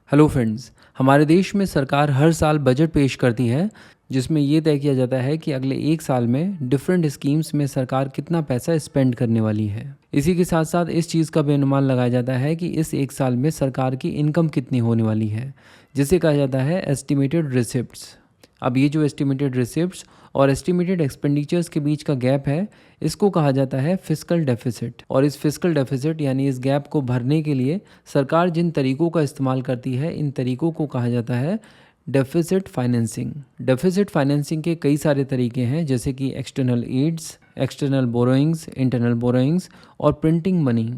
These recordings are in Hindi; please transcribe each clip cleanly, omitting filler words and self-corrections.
Hello friends. हमारे देश में सरकार हर साल बजट पेश करती है जिसमें ये तय किया जाता है कि अगले एक साल में डिफरेंट स्कीम्स में सरकार कितना पैसा स्पेंड करने वाली है। इसी के साथ साथ इस चीज़ का भी अनुमान लगाया जाता है कि इस एक साल में सरकार की इनकम कितनी होने वाली है, जिसे कहा जाता है एस्टिमेटेड रिसिप्ट्स। अब ये जो एस्टिमेटेड रिसिप्ट्स और एस्टिमेटेड एक्सपेंडिचर्स के बीच का गैप है, इसको कहा जाता है फिस्कल डेफिसिट। और इस फिस्कल डेफिसिट यानी इस गैप को भरने के लिए सरकार जिन तरीकों का इस्तेमाल करती है, इन तरीकों को कहा जाता है डेफिसिट फाइनेंसिंग। डेफिसिट फाइनेंसिंग के कई सारे तरीके हैं, जैसे कि external aids, external borrowings, internal borrowings और प्रिंटिंग मनी।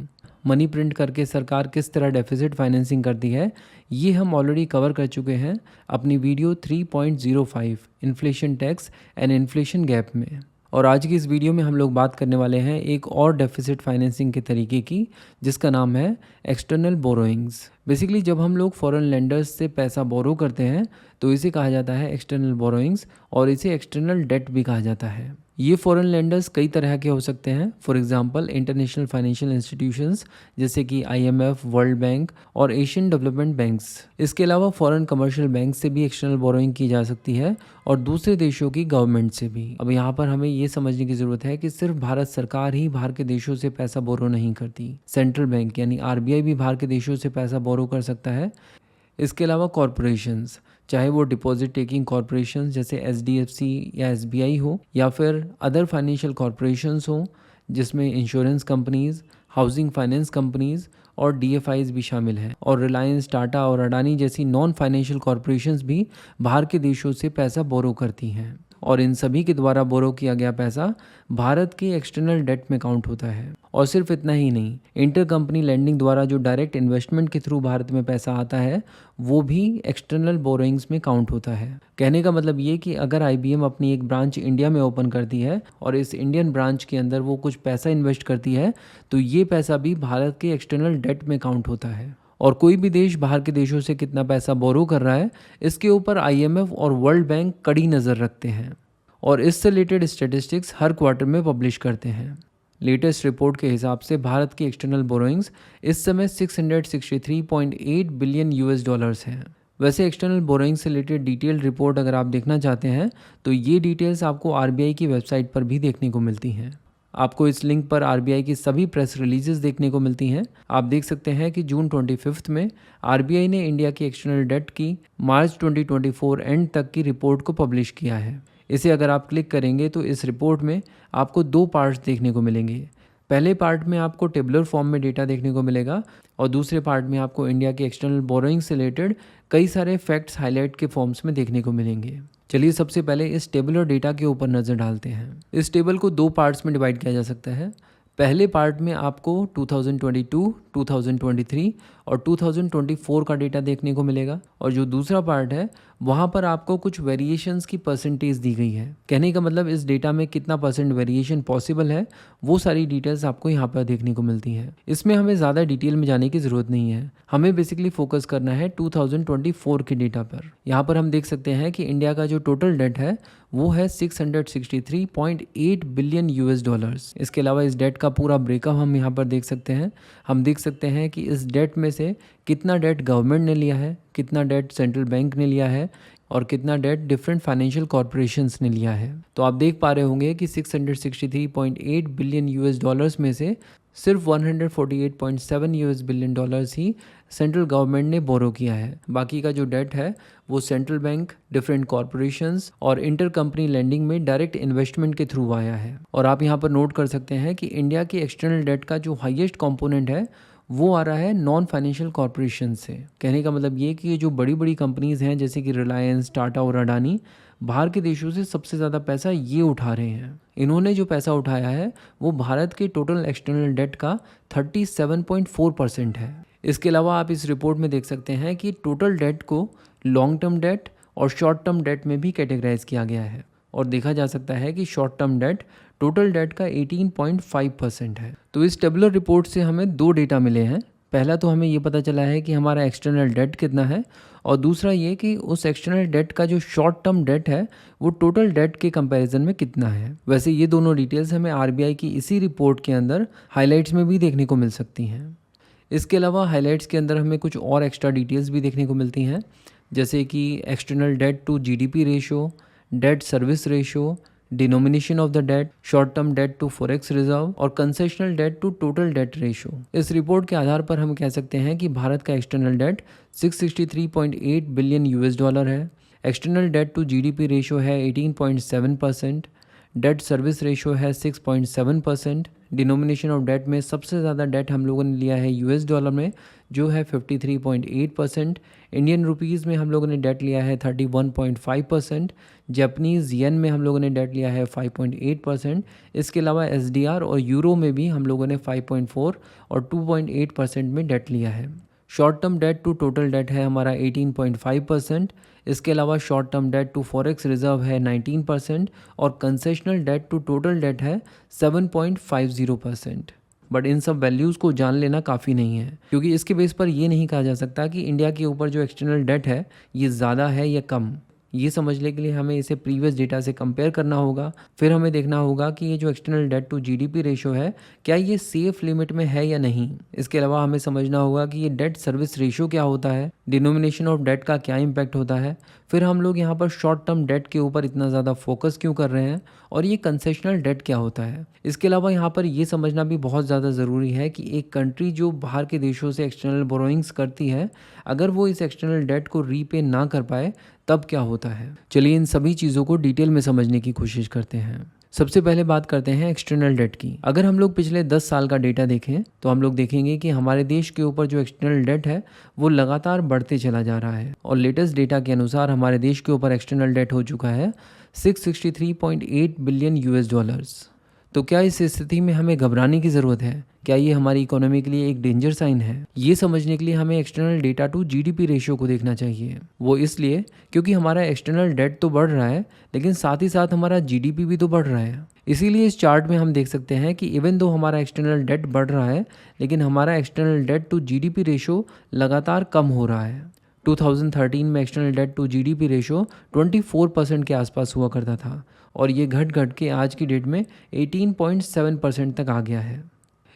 मनी प्रिंट करके सरकार किस तरह डेफिसिट फाइनेंसिंग करती है, ये हम ऑलरेडी कवर कर चुके हैं अपनी video 3.05 inflation tax and inflation gap में। और आज की इस वीडियो में हम लोग बात करने वाले हैं एक और डेफिसिट फाइनेंसिंग के तरीके की, जिसका नाम है एक्सटर्नल बोरोइंग्स। बेसिकली जब हम लोग फॉरेन लेंडर्स से पैसा बोरो करते हैं तो इसे कहा जाता है एक्सटर्नल बोरोइंग्स, और इसे एक्सटर्नल डेट भी कहा जाता है। ये फॉरेन लेंडर्स कई तरह के हो सकते हैं। For example international financial institutions जैसे कि IMF, वर्ल्ड बैंक और एशियन डेवलपमेंट बैंक्स। इसके अलावा फॉरेन कमर्शियल बैंक से भी एक्सटर्नल बोरोइंग की जा सकती है और दूसरे देशों की गवर्नमेंट से भी। अब यहाँ पर हमें ये समझने की ज़रूरत है कि सिर्फ भारत सरकार ही बाहर के देशों से पैसा बोरो नहीं करती। सेंट्रल बैंक यानी RBI भी बाहर के देशों से पैसा बोरो कर सकता है। इसके अलावा कॉरपोरेशंस, चाहे वो डिपॉजिट टेकिंग कॉरपोरेशंस जैसे SDFC या SBI हो, या फिर अदर फाइनेंशियल कॉरपोरेशंस हो जिसमें insurance companies, housing finance companies और DFIs भी शामिल हैं। और रिलायंस, टाटा और अडानी जैसी नॉन फाइनेंशियल कॉरपोरेशंस भी बाहर के देशों से पैसा बोरो करती हैं, और इन सभी के द्वारा बोरो किया गया पैसा भारत के एक्सटर्नल डेट में काउंट होता है। और सिर्फ इतना ही नहीं, इंटर कंपनी लैंडिंग द्वारा जो डायरेक्ट इन्वेस्टमेंट के थ्रू भारत में पैसा आता है, वो भी एक्सटर्नल बोरोइंग्स में काउंट होता है। कहने का मतलब ये कि अगर IBM अपनी एक ब्रांच इंडिया में ओपन करती है और इस इंडियन ब्रांच के अंदर वो कुछ पैसा इन्वेस्ट करती है, तो ये पैसा भी भारत के एक्सटर्नल डेट में काउंट होता है। और कोई भी देश बाहर के देशों से कितना पैसा बोरो कर रहा है, इसके ऊपर IMF और वर्ल्ड बैंक कड़ी नज़र रखते हैं और इससे रिलेटेड स्टैटिस्टिक्स हर क्वार्टर में पब्लिश करते हैं। लेटेस्ट रिपोर्ट के हिसाब से भारत की एक्सटर्नल बोरोइंग्स इस समय 663.8 बिलियन US डॉलर्स हैं। वैसे एक्सटर्नल बोरोइंग से रिलेटेड डिटेल रिपोर्ट अगर आप देखना चाहते हैं तो ये डिटेल्स आपको RBI की वेबसाइट पर भी देखने को मिलती हैं। आपको इस लिंक पर RBI की सभी प्रेस रिलीजेस देखने को मिलती हैं। आप देख सकते हैं कि जून 25 में RBI ने इंडिया की एक्सटर्नल डेट की मार्च 2024 एंड तक की रिपोर्ट को पब्लिश किया है। इसे अगर आप क्लिक करेंगे तो इस रिपोर्ट में आपको दो पार्ट्स देखने को मिलेंगे। पहले पार्ट में आपको टेबुलर फॉर्म में डेटा देखने को मिलेगा और दूसरे पार्ट में आपको इंडिया के एक्सटर्नल बोरोइंग से रिलेटेड कई सारे फैक्ट्स हाईलाइट के फॉर्म्स में देखने को मिलेंगे। चलिए सबसे पहले इस टेबुलर डेटा के ऊपर नज़र डालते हैं। इस टेबल को दो पार्ट्स में डिवाइड किया जा सकता है। पहले पार्ट में आपको 2022, 2023 और 2024 का डेटा देखने को मिलेगा, और जो दूसरा पार्ट है वहाँ पर आपको कुछ वेरिएशंस की परसेंटेज दी गई है। कहने का मतलब इस डेटा में कितना परसेंट वेरिएशन पॉसिबल है, वो सारी डिटेल्स आपको यहाँ पर देखने को मिलती है। इसमें हमें ज़्यादा डिटेल में जाने की ज़रूरत नहीं है, हमें बेसिकली फोकस करना है 2024 के डेटा पर। यहाँ पर हम देख सकते हैं कि इंडिया का जो टोटल डेट है वो है 663.8 बिलियन US डॉलर्स। इसके अलावा इस डेट का पूरा ब्रेकअप हम यहाँ पर देख सकते हैं। हम देख सकते हैं कि इस डेट में से कितना डेट गवर्नमेंट ने लिया है, कितना डेट सेंट्रल बैंक ने लिया है और कितना डेट डिफरेंट फाइनेंशियल कॉरपोरेशंस ने लिया है। तो आप देख पा रहे होंगे कि 663.8 बिलियन US डॉलर्स में से सिर्फ 148.7 बिलियन डॉलर्स ही सेंट्रल गवर्नमेंट ने बोरो किया है। बाकी का जो डेट है वो सेंट्रल बैंक, डिफरेंट कॉरपोरेशंस और इंटर कंपनी लैंडिंग में डायरेक्ट इन्वेस्टमेंट के थ्रू आया है। और आप यहाँ पर नोट कर सकते हैं कि इंडिया की एक्सटर्नल डेट का जो हाईएस्ट कंपोनेंट है वो आ रहा है नॉन फाइनेंशियल कॉरपोरेशन से। कहने का मतलब ये कि ये जो बड़ी बड़ी कंपनीज हैं जैसे कि रिलायंस, टाटा और अडानी, बाहर के देशों से सबसे ज़्यादा पैसा ये उठा रहे हैं। इन्होंने जो पैसा उठाया है वो भारत के टोटल एक्सटर्नल डेट का 37.4% है। इसके अलावा आप इस रिपोर्ट में देख सकते हैं कि टोटल डेट को लॉन्ग टर्म डेट और शॉर्ट टर्म डेट में भी कैटेगराइज किया गया है, और देखा जा सकता है कि short term date total date का 18.5% है। तो इस टेबुलर रिपोर्ट से हमें दो डेटा मिले हैं। पहला तो हमें ये पता चला है कि हमारा एक्सटर्नल डेट कितना है, और दूसरा ये कि उस एक्सटर्नल डेट का जो शॉर्ट टर्म डेट है वो टोटल डेट के कंपैरिजन में कितना है। वैसे ये दोनों डिटेल्स हमें RBI की इसी रिपोर्ट के अंदर हाइलाइट्स में भी देखने को मिल सकती हैं। इसके अलावा हाइलाइट्स के अंदर हमें कुछ और एक्स्ट्रा डिटेल्स भी देखने को मिलती हैं, जैसे कि external debt to GDP ratio, debt service ratio, denomination of the debt, short term debt to forex reserve और concessional debt to total debt ratio. इस रिपोर्ट के आधार पर हम कह सकते हैं कि भारत का external debt 663.8 billion US dollar है। External debt to GDP ratio है 18.7%, डेट सर्विस रेशो है 6.7%। डिनोमिनेशन ऑफ डेट में सबसे ज़्यादा डेट हम लोगों ने लिया है यूएस डॉलर में, जो है 53.8%। इंडियन रुपीज़ में हम लोगों ने डेट लिया है 31.5%। जापानीज़ येन में हम लोगों ने डेट लिया है 5.8%। इसके अलावा एसडीआर और यूरो में भी हम लोगों ने 5.4 और 2.8% में डेट लिया है। Short term debt to total debt है हमारा 18.5%। इसके अलावा short term debt to forex reserve है 19% और concessional debt to total debt है 7.50%। बट इन सब वैल्यूज़ को जान लेना काफ़ी नहीं है, क्योंकि इसके बेस पर ये नहीं कहा जा सकता कि इंडिया के ऊपर जो एक्सटर्नल डेट है ये ज़्यादा है या कम। ये समझने के लिए हमें इसे प्रीवियस डेटा से कंपेयर करना होगा। फिर हमें देखना होगा कि ये जो external debt to GDP ratio है, क्या ये सेफ लिमिट में है या नहीं। इसके अलावा हमें समझना होगा कि ये डेट सर्विस रेशो क्या होता है, डिनोमिनेशन ऑफ डेट का क्या इम्पैक्ट होता है। फिर हम लोग यहाँ पर शॉर्ट टर्म डेट के ऊपर इतना ज़्यादा फोकस क्यों कर रहे हैं और ये कंसेशनल डेट क्या होता है। इसके अलावा यहाँ पर ये समझना भी बहुत ज़्यादा ज़रूरी है कि एक कंट्री जो बाहर के देशों से एक्सटर्नल बोरोइंग्स करती है, अगर वो इस एक्सटर्नल डेट को रीपे ना कर पाए तब क्या होता है। चलिए इन सभी चीज़ों को डिटेल में समझने की कोशिश करते हैं। सबसे पहले बात करते हैं एक्सटर्नल डेट की। अगर हम लोग पिछले 10 साल का डेटा देखें तो हम लोग देखेंगे कि हमारे देश के ऊपर जो एक्सटर्नल डेट है वो लगातार बढ़ते चला जा रहा है और लेटेस्ट डेटा के अनुसार हमारे देश के ऊपर एक्सटर्नल डेट हो चुका है 663.8 बिलियन यूएस डॉलर्स। तो क्या इस स्थिति में हमें घबराने की ज़रूरत है? क्या ये हमारी इकोनॉमी के लिए एक डेंजर साइन है? ये समझने के लिए हमें external data to GDP ratio को देखना चाहिए। वो इसलिए क्योंकि हमारा एक्सटर्नल डेट तो बढ़ रहा है, लेकिन साथ ही साथ हमारा जीडीपी भी तो बढ़ रहा है। इसीलिए इस चार्ट में हम देख सकते हैं कि इवन दो हमारा एक्सटर्नल डेट बढ़ रहा है, लेकिन हमारा external debt to GDP ratio लगातार कम हो रहा है। 2013 में external debt to GDP ratio 24% के आसपास हुआ करता था और ये घट घट के आज की डेट में 18.7% तक आ गया है।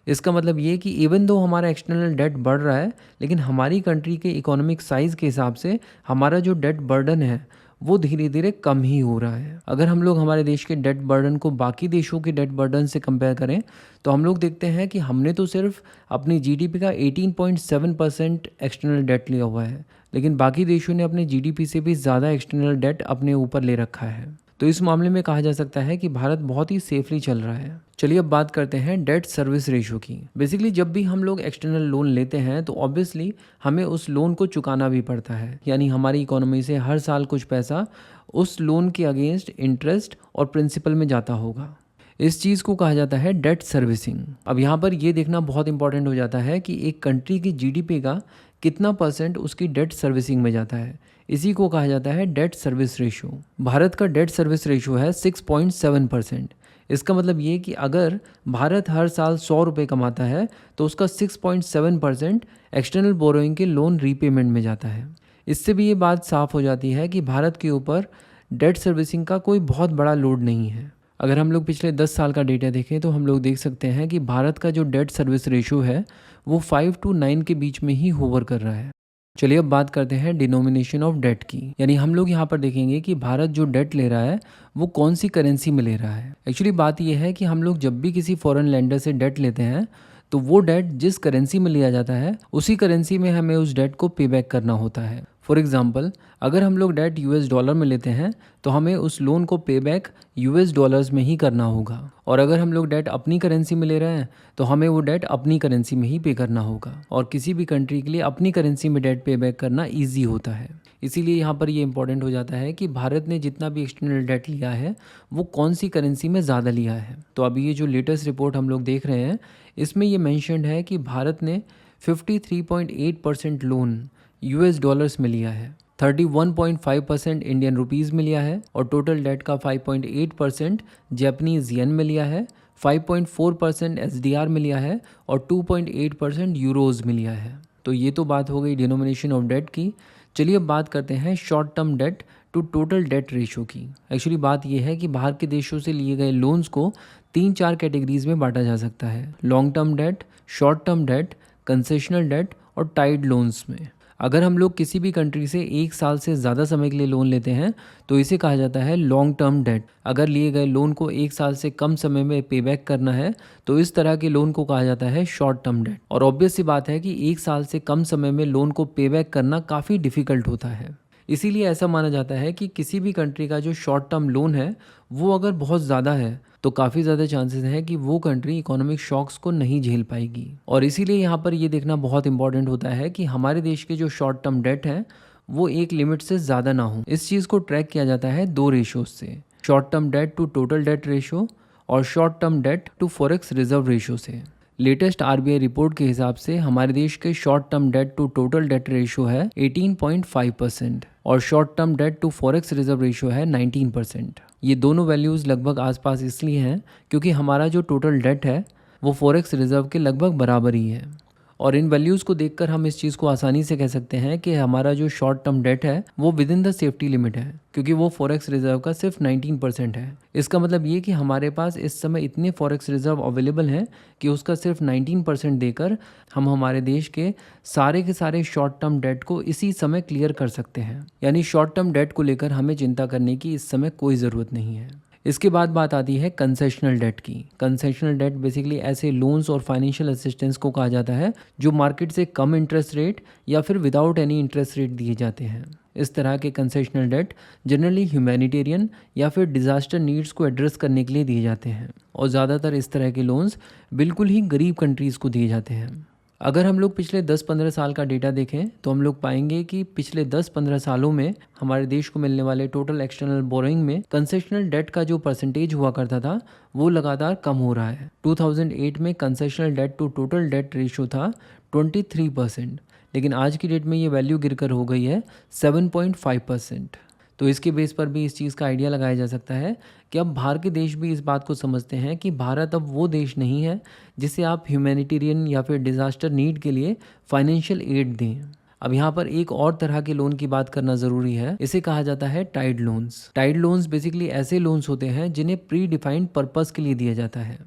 इसका मतलब ये कि इवन दो हमारा एक्सटर्नल डेट बढ़ रहा है, लेकिन हमारी कंट्री के इकोनॉमिक साइज़ के हिसाब से हमारा जो डेट बर्डन है वो धीरे धीरे कम ही हो रहा है। अगर हम लोग हमारे देश के डेट बर्डन को बाकी देशों के डेट बर्डन से कंपेयर करें तो हम लोग देखते हैं कि हमने तो सिर्फ अपनी जीडीपी का 18.7% एक्सटर्नल डेट लिया हुआ है, लेकिन बाकी देशों ने अपने जीडीपी से भी ज़्यादा एक्सटर्नल डेट अपने ऊपर ले रखा है। तो इस मामले में कहा जा सकता है कि भारत बहुत ही सेफली चल रहा है। चलिए अब बात करते हैं डेट सर्विस रेशियो की। बेसिकली जब भी हम लोग एक्सटर्नल लोन लेते हैं तो ऑब्वियसली हमें उस लोन को चुकाना भी पड़ता है, यानी हमारी इकोनॉमी से हर साल कुछ पैसा उस लोन के अगेंस्ट इंटरेस्ट और प्रिंसिपल में जाता होगा। इस चीज़ को कहा जाता है डेट सर्विसिंग। अब यहाँ पर ये देखना बहुत इंपॉर्टेंट हो जाता है कि एक कंट्री की जीडीपी का कितना % उसकी डेट सर्विसिंग में जाता है। इसी को कहा जाता है डेट सर्विस रेशियो। भारत का डेट सर्विस रेशियो है 6.7%। इसका मतलब ये कि अगर भारत हर साल 100 रुपये कमाता है तो उसका 6.7% एक्सटर्नल बोरोइंग के लोन रीपेमेंट में जाता है। इससे भी ये बात साफ हो जाती है कि भारत के ऊपर डेट सर्विसिंग का कोई बहुत बड़ा लोड नहीं है। अगर हम लोग पिछले 10 साल का डेटा देखें तो हम लोग देख सकते हैं कि भारत का जो डेट सर्विस रेशियो है वो 5 to 9 के बीच में ही होवर कर रहा है। चलिए अब बात करते हैं डिनोमिनेशन ऑफ डेट की, यानी हम लोग यहाँ पर देखेंगे कि भारत जो डेट ले रहा है वो कौन सी करेंसी में ले रहा है। एक्चुअली बात यह है कि हम लोग जब भी किसी फॉरेन लैंडर से डेट लेते हैं तो वो डेट जिस करेंसी में लिया जाता है उसी करेंसी में हमें उस डेट को पे बैक करना होता है। फॉर एग्जांपल, अगर हम लोग डेट यूएस डॉलर में लेते हैं तो हमें उस लोन को पे बैक यूएस डॉलर्स में ही करना होगा, और अगर हम लोग डेट अपनी करेंसी में ले रहे हैं तो हमें वो डेट अपनी करेंसी में ही पे करना होगा। और किसी भी कंट्री के लिए अपनी करेंसी में डेट पे बैक करना ईजी होता है। इसीलिए यहाँ पर ये इंपॉर्टेंट हो जाता है कि भारत ने जितना भी एक्सटर्नल डेट लिया है वो कौन सी करेंसी में ज़्यादा लिया है। तो अभी ये जो लेटेस्ट रिपोर्ट हम लोग देख रहे हैं इसमें ये मेंशन्ड है कि भारत ने 53.8% लोन यूएस डॉलर्स में लिया है, 31.5% इंडियन रुपीज़ में लिया है और टोटल डेट का 5.8% जापानीज़ येन में लिया है, 5.4% एसडीआर में लिया है और 2.8% यूरोज़ में लिया है। तो ये तो बात हो गई डिनोमिनेशन ऑफ डेट की। चलिए अब बात करते हैं short term debt to total debt ratio की। एक्चुअली बात यह है कि बाहर के देशों से लिए गए लोन्स को 3-4 कैटेगरीज में बांटा जा सकता है: long term debt, short term debt, concessional debt और टाइड लोन्स में। अगर हम लोग किसी भी कंट्री से 1 साल से ज़्यादा समय के लिए लोन लेते हैं तो इसे कहा जाता है लॉन्ग टर्म डेट। अगर लिए गए लोन को 1 साल से कम समय में पे बैक करना है तो इस तरह के लोन को कहा जाता है शॉर्ट टर्म डेट। और ऑब्वियस सी बात है कि 1 साल से कम समय में लोन को पे बैक करना काफ़ी डिफ़िकल्ट होता है। इसीलिए ऐसा माना जाता है कि किसी भी कंट्री का जो शॉर्ट टर्म लोन है वो अगर बहुत ज़्यादा है तो काफ़ी ज़्यादा चांसेस हैं कि वो कंट्री इकोनॉमिक शॉक्स को नहीं झेल पाएगी। और इसीलिए यहाँ पर ये देखना बहुत इंपॉर्टेंट होता है कि हमारे देश के जो शॉर्ट टर्म डेट हैं वो एक लिमिट से ज़्यादा ना हो। इस चीज़ को ट्रैक किया जाता है 2 रेशोज से, short term debt to total debt ratio और short term debt to forex reserve ratio से। लेटेस्ट आरबीआई रिपोर्ट के हिसाब से हमारे देश के short term debt to total debt ratio है 18.5% और short term debt to forex reserve ratio है 19%। ये दोनों वैल्यूज़ लगभग आसपास इसलिए हैं क्योंकि हमारा जो टोटल डेट है वो फॉरेक्स रिजर्व के लगभग बराबर ही है। और इन वैल्यूज़ को देखकर हम इस चीज़ को आसानी से कह सकते हैं कि हमारा जो शॉर्ट टर्म डेट है वो with in the safety limit है, क्योंकि वो फॉरेक्स रिजर्व का सिर्फ 19% है। इसका मतलब ये कि हमारे पास इस समय इतने फॉरेक्स रिजर्व अवेलेबल हैं कि उसका सिर्फ 19% देकर हम हमारे देश के सारे शॉर्ट टर्म डेट को इसी समय क्लियर कर सकते हैं। यानी शॉर्ट टर्म डेट को लेकर हमें चिंता करने की इस समय कोई ज़रूरत नहीं है। इसके बाद बात आती है कंसेशनल डेट की। कंसेशनल डेट बेसिकली ऐसे लोन्स और फाइनेंशियल असिस्टेंस को कहा जाता है जो मार्केट से कम इंटरेस्ट रेट या फिर विदाउट एनी इंटरेस्ट रेट दिए जाते हैं। इस तरह के कंसेशनल डेट जनरली ह्यूमैनिटेरियन या फिर डिज़ास्टर नीड्स को एड्रेस करने के लिए दिए जाते हैं और ज़्यादातर इस तरह के लोन्स बिल्कुल ही गरीब कंट्रीज़ को दिए जाते हैं। अगर हम लोग पिछले 10-15 साल का डेटा देखें तो हम लोग पाएंगे कि पिछले 10-15 सालों में हमारे देश को मिलने वाले टोटल एक्सटर्नल बोरोइंग में कंसेशनल डेट का जो परसेंटेज हुआ करता था वो लगातार कम हो रहा है। 2008 में concessional debt to total debt ratio था 23%, लेकिन आज की डेट में ये वैल्यू गिरकर हो गई है 7.5%। तो इसके बेस पर भी इस चीज़ का आइडिया लगाया जा सकता है कि अब बाहर के देश भी इस बात को समझते हैं कि भारत अब वो देश नहीं है जिसे आप ह्यूमैनिटेरियन या फिर डिज़ास्टर नीड के लिए फाइनेंशियल एड दें। अब यहाँ पर एक और तरह के लोन की बात करना ज़रूरी है। इसे कहा जाता है tied loans. Tied loans basically ऐसे लोन्स होते हैं जिन्हें प्री डिफाइंड पर्पस के लिए दिया जाता है।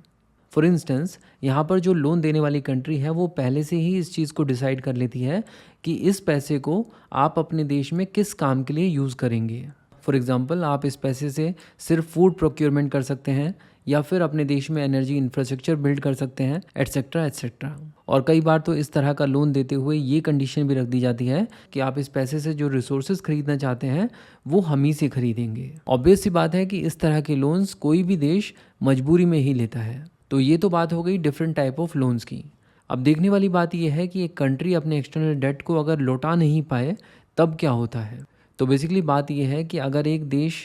फॉर इंस्टेंस, यहाँ पर जो लोन देने वाली कंट्री है वो पहले से ही इस चीज़ को डिसाइड कर लेती है कि इस पैसे को आप अपने देश में किस काम के लिए यूज़ करेंगे। फॉर एग्जांपल, आप इस पैसे से सिर्फ फूड प्रोक्योरमेंट कर सकते हैं या फिर अपने देश में एनर्जी इंफ्रास्ट्रक्चर बिल्ड कर सकते हैं, एट्सेट्रा एट्सेट्रा। और कई बार तो इस तरह का लोन देते हुए ये कंडीशन भी रख दी जाती है कि आप इस पैसे से जो रिसोर्सेज खरीदना चाहते हैं वो हम ही से खरीदेंगे। ऑब्वियस सी बात है कि इस तरह के लोन्स कोई भी देश मजबूरी में ही लेता है। तो ये तो बात हो गई डिफरेंट टाइप ऑफ लोन्स की। अब देखने वाली बात यह है कि एक कंट्री अपने एक्सटर्नल डेट को अगर लौटा नहीं पाए तब क्या होता है। तो बेसिकली बात यह है कि अगर एक देश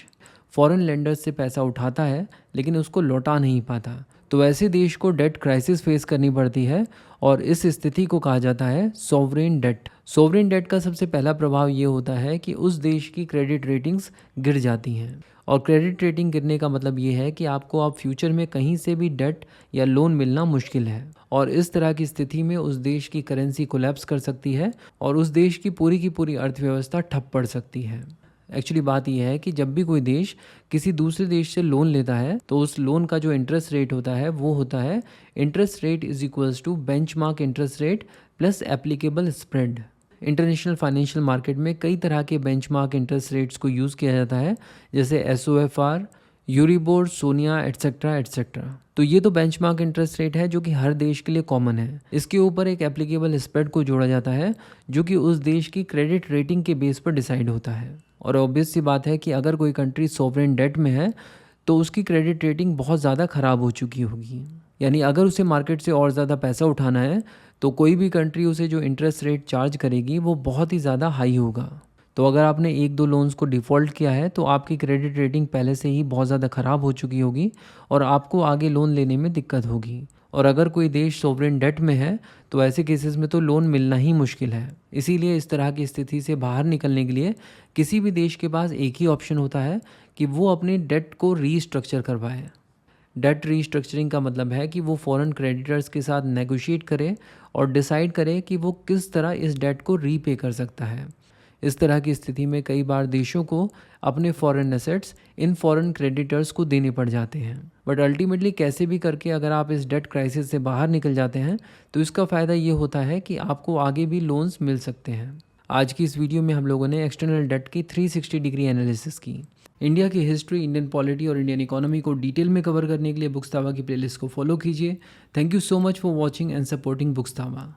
फॉरेन लेंडर्स से पैसा उठाता है लेकिन उसको लौटा नहीं पाता तो ऐसे देश को डेट क्राइसिस फेस करनी पड़ती है और इस स्थिति को कहा जाता है सॉवरेन डेट। सॉवरेन डेट का सबसे पहला प्रभाव ये होता है कि उस देश की क्रेडिट रेटिंग्स गिर जाती हैं। और क्रेडिट रेटिंग गिरने का मतलब ये है कि आपको अब फ्यूचर में कहीं से भी डेट या लोन मिलना मुश्किल है। और इस तरह की स्थिति में उस देश की करेंसी कोलैप्स कर सकती है और उस देश की पूरी अर्थव्यवस्था ठप पड़ सकती है। एक्चुअली बात यह है कि जब भी कोई देश किसी दूसरे देश से लोन लेता है तो उस लोन का जो इंटरेस्ट रेट होता है वो होता है interest rate is equals to benchmark interest rate plus applicable spread. International financial market में कई तरह के बेंचमार्क इंटरेस्ट रेट्स को यूज़ किया जाता है, जैसे SOFR, Euribor, SONIA etcetera etcetera. तो ये तो बेंचमार्क इंटरेस्ट रेट है जो कि हर देश के लिए कॉमन है। इसके ऊपर एक एप्लीकेबल स्प्रेड को जोड़ा जाता है जो कि उस देश की क्रेडिट रेटिंग के बेस पर डिसाइड होता है। और ऑब्वियस सी बात है कि अगर कोई कंट्री सॉवरेन डेट में है तो उसकी क्रेडिट रेटिंग बहुत ज़्यादा ख़राब हो चुकी होगी। यानी अगर उसे मार्केट से और ज़्यादा पैसा उठाना है तो कोई भी कंट्री उसे जो इंटरेस्ट रेट चार्ज करेगी वो बहुत ही ज़्यादा हाई होगा। तो अगर आपने 1-2 लोन्स को डिफ़ॉल्ट किया है तो आपकी क्रेडिट रेटिंग पहले से ही बहुत ज़्यादा ख़राब हो चुकी होगी और आपको आगे लोन लेने में दिक्कत होगी। और अगर कोई देश सॉवरेन डेट में है तो ऐसे केसेस में तो लोन मिलना ही मुश्किल है। इसीलिए इस तरह की स्थिति से बाहर निकलने के लिए किसी भी देश के पास एक ही ऑप्शन होता है कि वो अपने डेट को रीस्ट्रक्चर करवाए। डेट रीस्ट्रक्चरिंग का मतलब है कि वो फॉरेन क्रेडिटर्स के साथ नेगोशिएट करे और डिसाइड करे कि वो किस तरह इस डेट को रीपे कर सकता है। इस तरह की स्थिति में कई बार देशों को अपने foreign assets in foreign creditors को देने पड़ जाते हैं। बट अल्टीमेटली कैसे भी करके अगर आप इस डेट क्राइसिस से बाहर निकल जाते हैं तो इसका फ़ायदा ये होता है कि आपको आगे भी लोन्स मिल सकते हैं। आज की इस वीडियो में हम लोगों ने एक्सटर्नल डेट की 360 डिग्री एनालिसिस की। इंडिया की हिस्ट्री, इंडियन पॉलिटी और इंडियन इकोनॉमी को डिटेल में कवर करने के लिए बुक्सतावा की प्लेलिस्ट को फॉलो कीजिए। Thank you so much for watching and supporting बुक्सतावा।